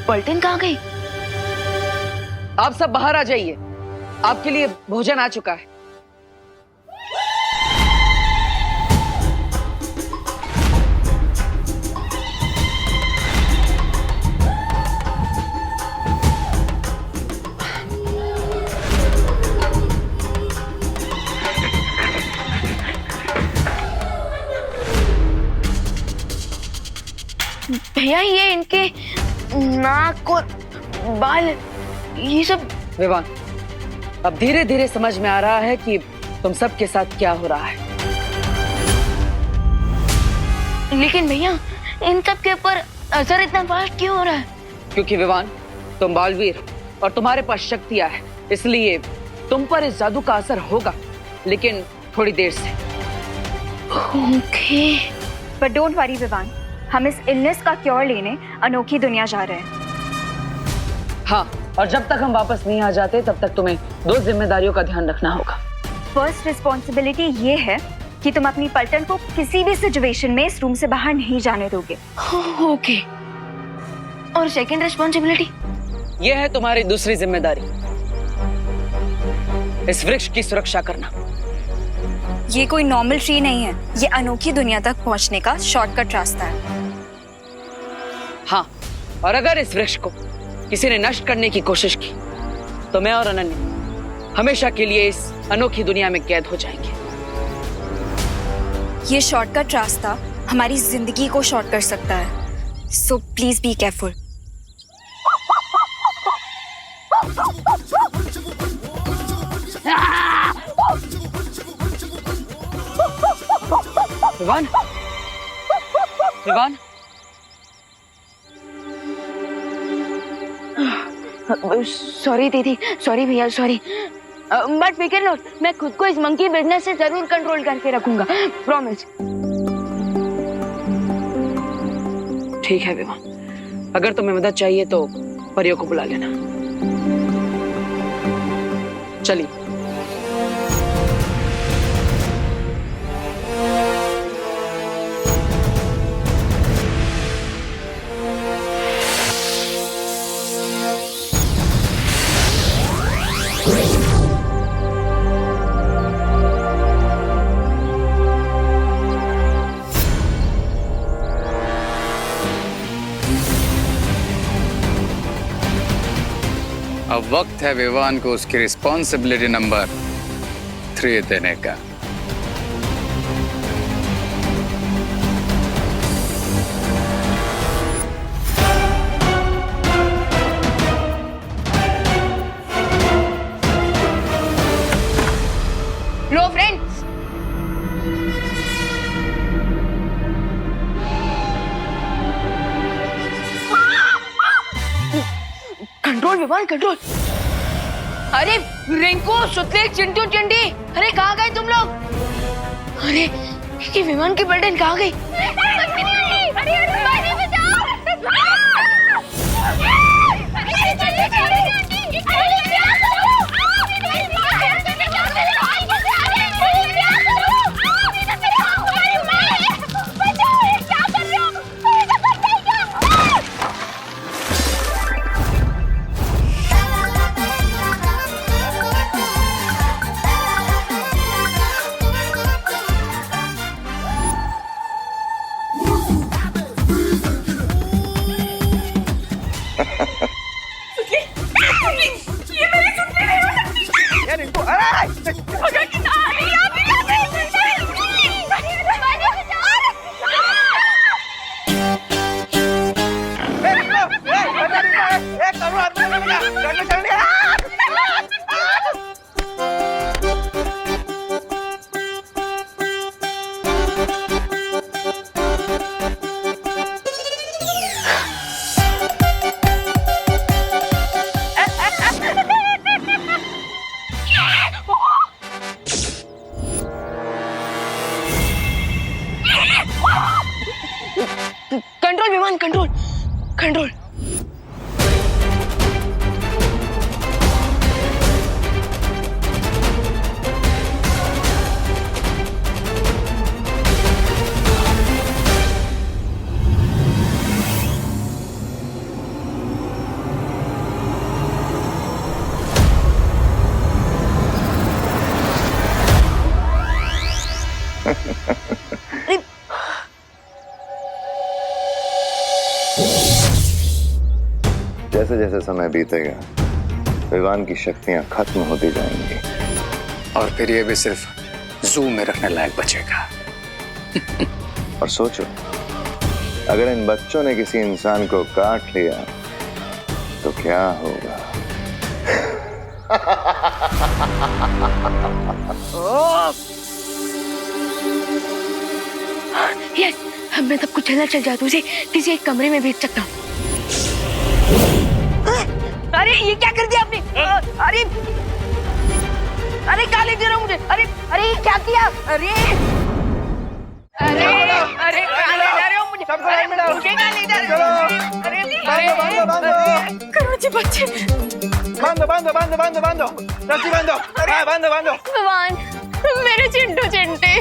पलटन कहाँ गई? आप सब बाहर आ जाइए, आपके लिए भोजन आ चुका है। भैया ये इनके नाक और बाल ये सब। विवान, अब धीरे धीरे समझ में आ रहा है कि तुम सबके साथ क्या हो रहा है। लेकिन भैया इन सब के ऊपर असर इतना फास्ट क्यों हो रहा है? क्योंकि विवान तुम बालवीर और तुम्हारे पास शक्तियां है, इसलिए तुम पर इस जादू का असर होगा, लेकिन थोड़ी देर से। Okay. But don't worry Vivaan, हम इस इलनेस का क्योर लेने अनोखी दुनिया जा रहे हैं। हाँ, और जब तक हम वापस नहीं आ जाते तब तक तुम्हें 2 जिम्मेदारियों का ध्यान रखना होगा। फर्स्ट रिस्पॉन्सिबिलिटी ये है कि तुम अपनी पलटन को किसी भी सिचुएशन में इस रूम से बाहर नहीं जाने दोगे। ओके। और सेकंड रिस्पॉन्सिबिलिटी? ये है तुम्हारी दूसरी जिम्मेदारी, इस वृक्ष की सुरक्षा करना। ये कोई नॉर्मल ट्री नहीं है, ये अनोखी दुनिया तक पहुंचने का शॉर्टकट रास्ता है। हाँ, और अगर इस वृक्ष को किसी ने नष्ट करने की कोशिश की तो मैं और अनन्या हमेशा के लिए इस अनोखी दुनिया में कैद हो जाएंगे। ये शॉर्टकट रास्ता हमारी जिंदगी को शॉर्ट कर सकता है, so please be careful. Vivaan, Vivaan, sorry दीदी, सॉरी भैया, सॉरी। बट फिकर नॉट, मैं खुद को इस मंकी बिजनेस से जरूर कंट्रोल करके रखूंगा, प्रॉमिस। ठीक है विवान, अगर तुम्हें मदद चाहिए तो परियों को बुला लेना। चलिए। अब वक्त है विवान को उसकी रिस्पॉन्सिबिलिटी नंबर 3 देने का। लो फ्रेंड्स, कंट्रोल विवान, कंट्रोल। अरे रिंकू, सुतले, चिंटू, चिंटी, अरे कहाँ गए तुम लोग? अरे ये विमान की पलटन कहाँ गई? विमान कंट्रोल कंट्रोल। जैसे जैसे समय बीतेगा विमान की शक्तियां खत्म होती जाएंगी और फिर ये भी सिर्फ जू में रखने लायक बचेगा। और सोचो, अगर इन बच्चों ने किसी इंसान को काट लिया तो क्या होगा? यस, अब मैं सबको चलना चल जादू से किसी एक कमरे में भेज सकता हूँ। अरे ये क्या कर दिया आपने? अरे अरे कहाँ ले जा रहा हूँ मुझे? अरे अरे ये क्या किया? अरे अरे अरे कहाँ ले जा रहे हो मुझे? सबको लाइन में डालो। मुझे कहाँ ले जा रहे हो? अरे बांधो। करुणा जी बच्चे बांधो रस्सी बांधो। भगवान, मेरे चिंटू चिंटे।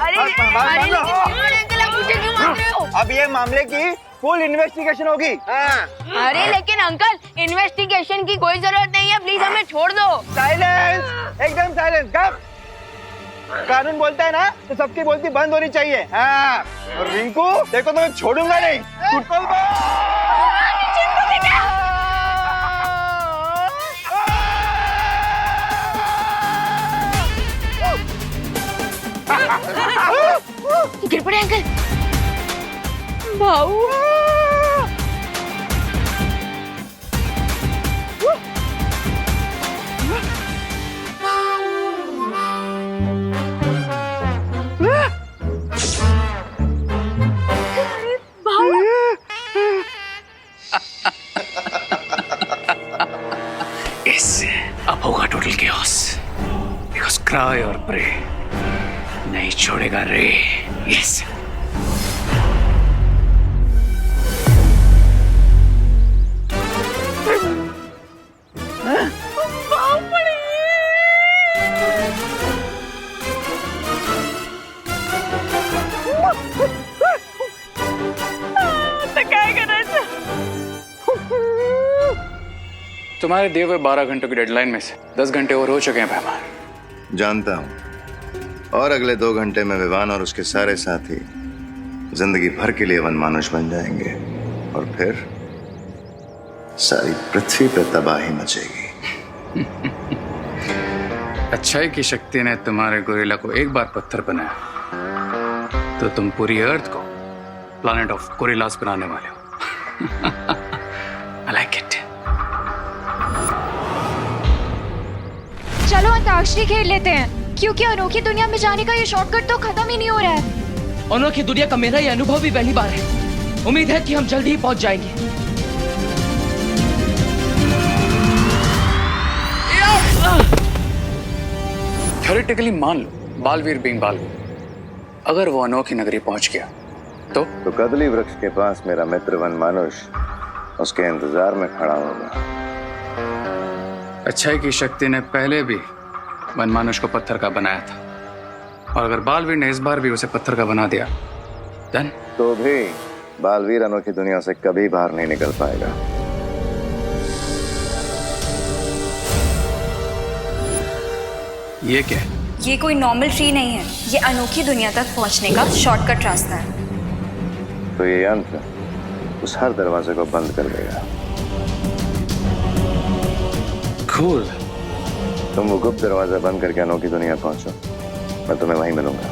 अरे अंकल आप मुझे क्यों मार रहे हो? अब ये मामले की फुल इन्वेस्टिगेशन होगी। अरे लेकिन अंकल इन्वेस्टिगेशन की कोई जरूरत नहीं है, प्लीज हमें छोड़ दो। साइलेंस, एकदम साइलेंस। गप। कानून बोलता है ना तो सबकी बोलती बंद होनी चाहिए। हाँ। और रिंकू देखो तो मैं छोड़ूंगा नहीं। गिर पड़े अंकल। भाऊ इससे अब होगा टोटल केओस, बिकॉज़ क्राई और प्रे नहीं छोड़ेगा रे। यस। तुम्हारे दिए हुए 12 घंटों की डेडलाइन में से 10 घंटे और हो चुके हैं मेहमान। जानता हूं, और अगले 2 घंटे में विवान और उसके सारे साथी जिंदगी भर के लिए वनमानुष बन जाएंगे और फिर सारी पृथ्वी पर तबाही मचेगी। अच्छाई की शक्ति ने तुम्हारे गोरिल्ला को एक बार पत्थर बनाया तो तुम पूरी अर्थ को प्लैनेट ऑफ गोरिल्लास बनाने वाले हो। I like it. चलो अंताक्षरी खेल लेते हैं, क्योंकि अनोखी दुनिया में जाने का ये शॉर्टकट तो खत्म ही नहीं हो रहा है। अनोखी दुनिया का मेरा ये अनुभव भी पहली बार है। उम्मीद है कि हम जल्द ही पहुंच जाएंगे। थ्योरेटिकली मान लो बालवीर बीइंग बालवीर, अगर वो अनोखी नगरी पहुंच गया तो कदली वृक्ष के पास मेरा मित्र वनमानुष उसके इंतजार में खड़ा होगा। अच्छाई की शक्ति ने पहले भी वनमानुष को पत्थर का बनाया था, और अगर बालवीर ने इस बार भी उसे पत्थर का बना दिया देन तो भी बालवीर अनोखी दुनिया से कभी बाहर नहीं निकल पाएगा। ये क्या है? ये कोई नॉर्मल ट्री नहीं है, ये अनोखी दुनिया तक पहुंचने का शॉर्टकट रास्ता है। तो ये यंत्र उस हर दरवाजे को बंद कर देगा। Cool. तुम वो गुप्त दरवाजा बंद करके अनोखी दुनिया पहुंचो, मैं तुम्हें वहीं मिलूंगा।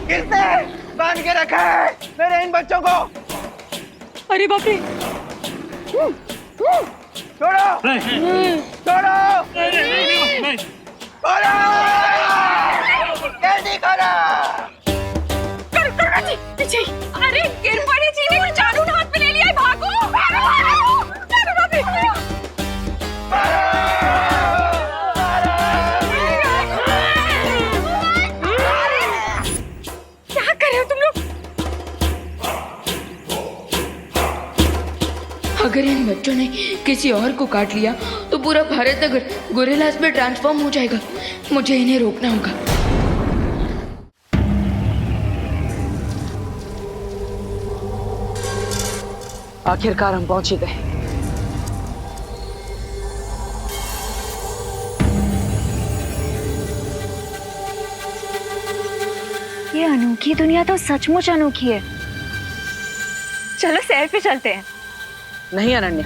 किसने बांध के रखा है मेरे इन बच्चों को? अरे बाप रे! छोड़ो! छोड़ो! छोड़ो! जल्दी करो! करुणा जी, पीछे! अरे गिर पड़े जी ने जादू हाथ में ले लिया है, भागो! अगर इन बच्चों ने किसी और को काट लिया तो पूरा भारत अगर गोरिल्लास में ट्रांसफॉर्म हो जाएगा। मुझे इन्हें रोकना होगा। आखिरकार हम पहुंच ही गए। ये अनोखी दुनिया तो सचमुच अनोखी है। चलो सैर पे चलते हैं। नहीं अनन्या,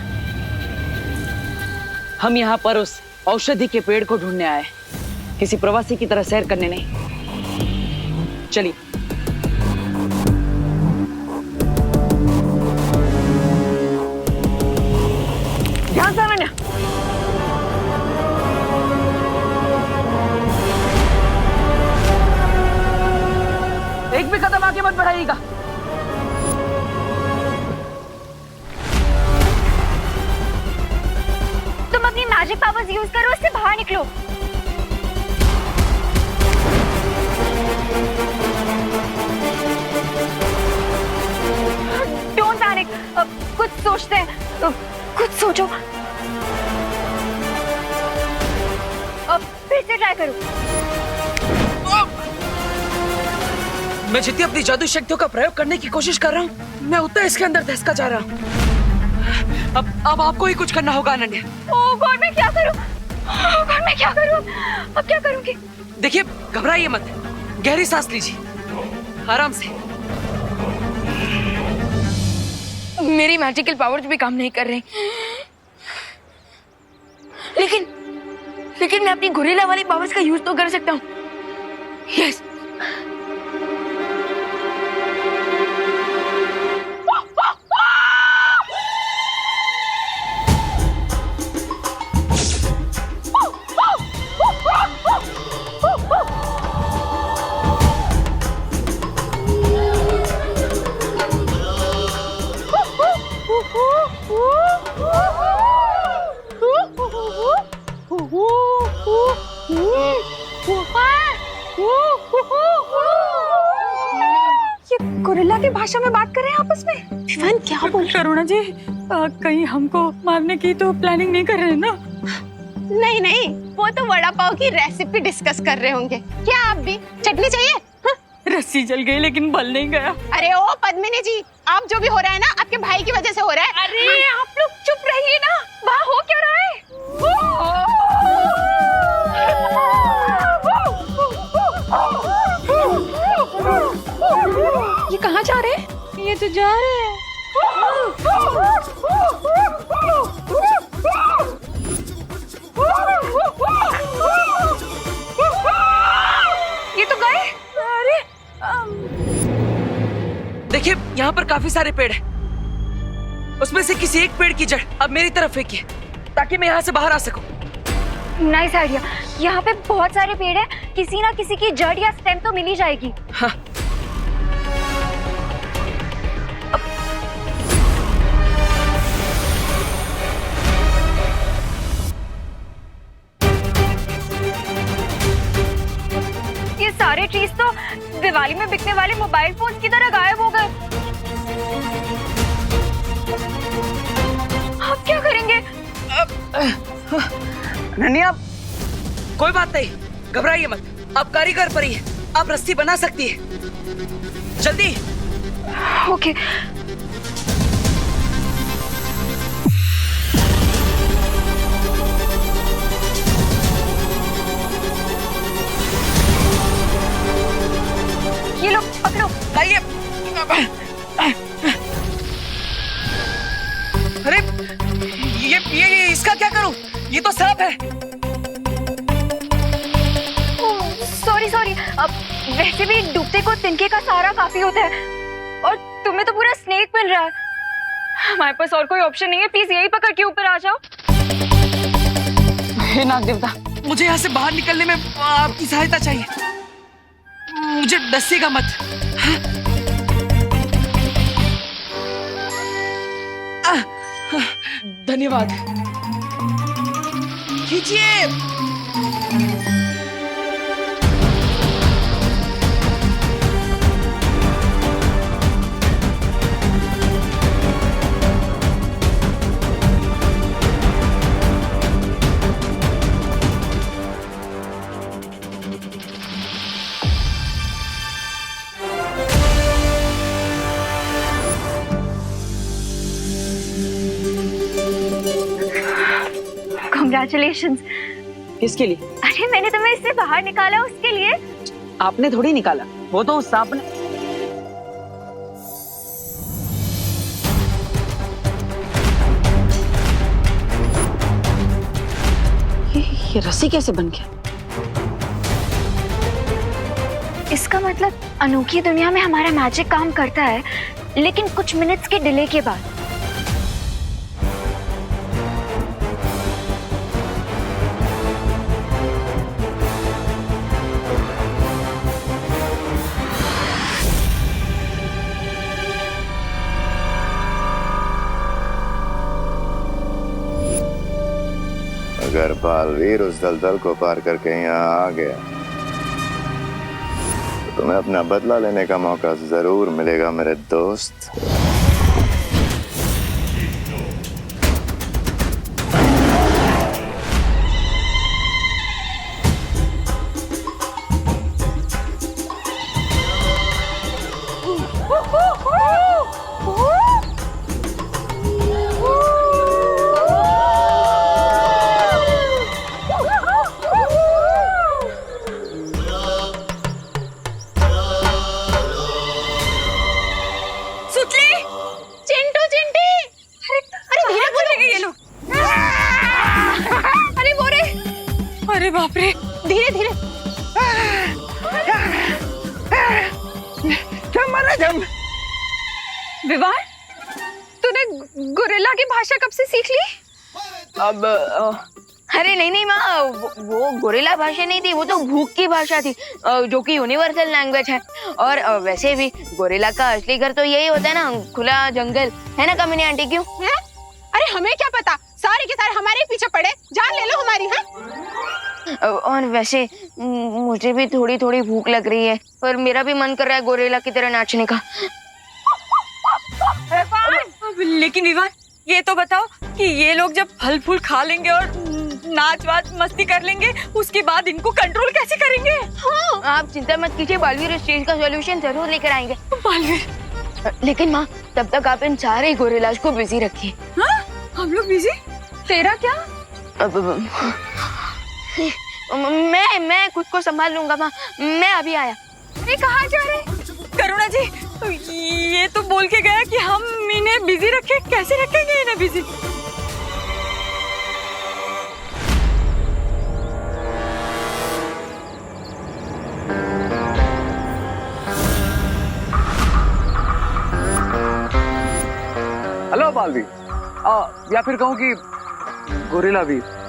हम यहाँ पर उस औषधि के पेड़ को ढूंढने आए, किसी प्रवासी की तरह सैर करने नहीं। चलिए। ध्यान से अनन्या। एक भी कदम आगे मत बढ़ाइएगा। तुम अपनी मैजिक पावर्स यूज करो, उससे बाहर निकलो। डोंट पैनिक, कुछ सोचते हैं, कुछ सोचो। फिर से ट्राई करो। मैं जितनी अपनी जादू शक्तियों का प्रयोग करने की कोशिश कर रहा हूँ, मैं उतना इसके अंदर धंसता जा रहा हूँ। अब आपको ही कुछ करना होगा अनन्या। ओह गॉड, मैं क्या करूं? ओह गॉड, मैं क्या करूं? अब क्या करूंगी? देखिए, घबराइए मत, गहरी सांस लीजिए, आराम से। मेरी मैजिकल पावर्स भी काम नहीं कर रही। लेकिन मैं अपनी गोरिल्ला वाली पावर्स का यूज तो कर सकता हूँ। यस। ये गोरिल्ला की भाषा में बात कर रहे हैं आपस में। विवान क्या बोल रहे? करुणा जी, कहीं हमको मारने की तो प्लानिंग नहीं कर रहे हैं ना? नहीं नहीं, वो तो वड़ा पाव की रेसिपी डिस्कस कर रहे होंगे। क्या आप भी चटनी चाहिए? हाँ? रस्सी जल गई लेकिन बल नहीं गया। अरे ओ पद्मिनी जी, आप जो भी हो रहा है ना, आपके भाई की वजह से हो रहा है। अरे आप लोग चुप रहिए ना, वहाँ हो क्या रहा है? ये कहाँ जा रहे हैं? ये तो जा रहे हैं। ये तो गए। अरे देखिए, यहाँ पर काफी सारे पेड़ हैं। उसमें से किसी एक पेड़ की जड़ अब मेरी तरफ फेंकिए, ताकि मैं यहाँ से बाहर आ सकूं। Nice idea. यहाँ पे बहुत सारे पेड़ हैं, किसी ना किसी की जड़ या स्टेम तो मिल ही जाएगी। हाँ। ये सारे ट्रीज तो दिवाली में बिकने वाले मोबाइल फोन्स की तरह गायब हो गए। अब क्या करेंगे? अनन्या, कोई बात नहीं, घबराइए मत। आप कारीगर परी हैं, आप रस्सी बना सकती है। जल्दी। ओके। ये लो, पकड़ो। लाइए। अरे ये इसका क्या करूं? ये तो सांप है। सॉरी। अब वैसे भी डूबते को तिनके का सहारा काफी होता है, और तुम्हें तो पूरा स्नेक मिल रहा है। हमारे पास और कोई ऑप्शन नहीं है, प्लीज यही पकड़ के ऊपर आ जाओ। हे नाग देवता, मुझे यहाँ से बाहर निकलने में आपकी सहायता चाहिए। मुझे डसेगा मत। धन्यवाद। खींचिए। कॉन्ग्रेचुलेशंस। किसके लिए? अरे मैंने तुम्हें इससे बाहर निकाला उसके लिए। आपने थोड़ी निकाला, वो तो उस सांप ने। ये रस्सी कैसे बन गया? इसका मतलब अनोखी दुनिया में हमारा मैजिक काम करता है, लेकिन कुछ मिनट्स के डिले के बाद। अगर बालवीर उस दलदल को पार करके यहाँ आ गया तो तुम्हें अपना बदला लेने का मौका जरूर मिलेगा मेरे दोस्त। अरे बाप रे, धीरे धीरे। विवान, तूने गोरिल्ला की भाषा कब से सीख ली? अब अरे नहीं माँ, वो गोरिल्ला भाषा नहीं थी, वो तो भूख की भाषा थी, जो कि यूनिवर्सल लैंग्वेज है। और वैसे भी गोरिल्ला का असली घर तो यही होता है ना, खुला जंगल, है ना कामिनी आंटी? क्यों है? अरे हमें क्या पता, सारे के सारे हमारे पीछे पड़े, जान ले लो हमारी। है? और वैसे मुझे भी थोड़ी थोड़ी भूख लग रही है, पर मेरा भी मन कर रहा है गोरिल्ला की तरह नाचने का। लेकिन विवान, ये तो बताओ कि ये लोग जब फल फूल खा लेंगे और नाच वाच मस्ती कर लेंगे, उसके बाद इनको कंट्रोल कैसे करेंगे? हाँ। आप चिंता मत कीजिए, बालवीर इस चीज का सॉल्यूशन जरूर लेकर आएंगे। बालवीर, लेकिन माँ तब तक आप इन सारे गोरिल्लाज को बिजी रखिए। हाँ? हम लोग बिजी? तेरा क्या? मैं खुद को संभाल लूंगा माँ, मैं अभी आया। अरे कहाँ जा रहे? करुणा जी, ये तो बोल के गया कि हम इन्हें बिजी रखें, कैसे रखेंगे इन्हें बिजी? हेलो बालवीर, या फिर कहूँ कि गोरिल्ला वीर।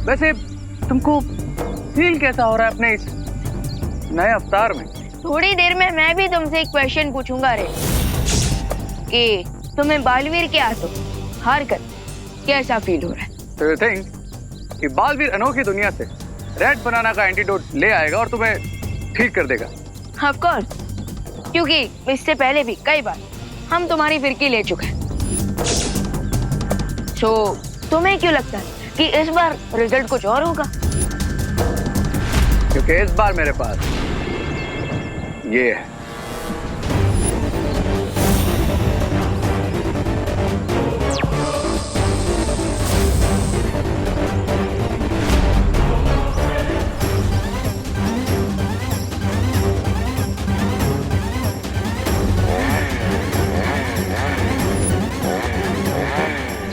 वैसे तुमको फील कैसा हो रहा है अपने इस नए अवतार में? थोड़ी देर में मैं भी तुमसे एक क्वेश्चन पूछूंगा रे, कि तुम्हें बालवीर के हाथों हार कर कैसा फील हो रहा है? तो यू थिंक कि बालवीर अनोखी दुनिया से रेड बनाना का एंटीडोट ले आएगा और तुम्हें ठीक कर देगा? ऑफ कोर्स, क्योंकि इससे पहले भी कई बार हम तुम्हारी फिरकी ले चुके हैं। तो तुम्हें क्यों लगता है कि इस बार रिजल्ट कुछ और होगा? क्योंकि इस बार मेरे पास ये है।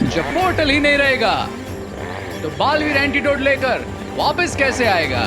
जब पोर्टल ही नहीं रहेगा तो बालवीर एंटीडोट लेकर वापस कैसे आएगा?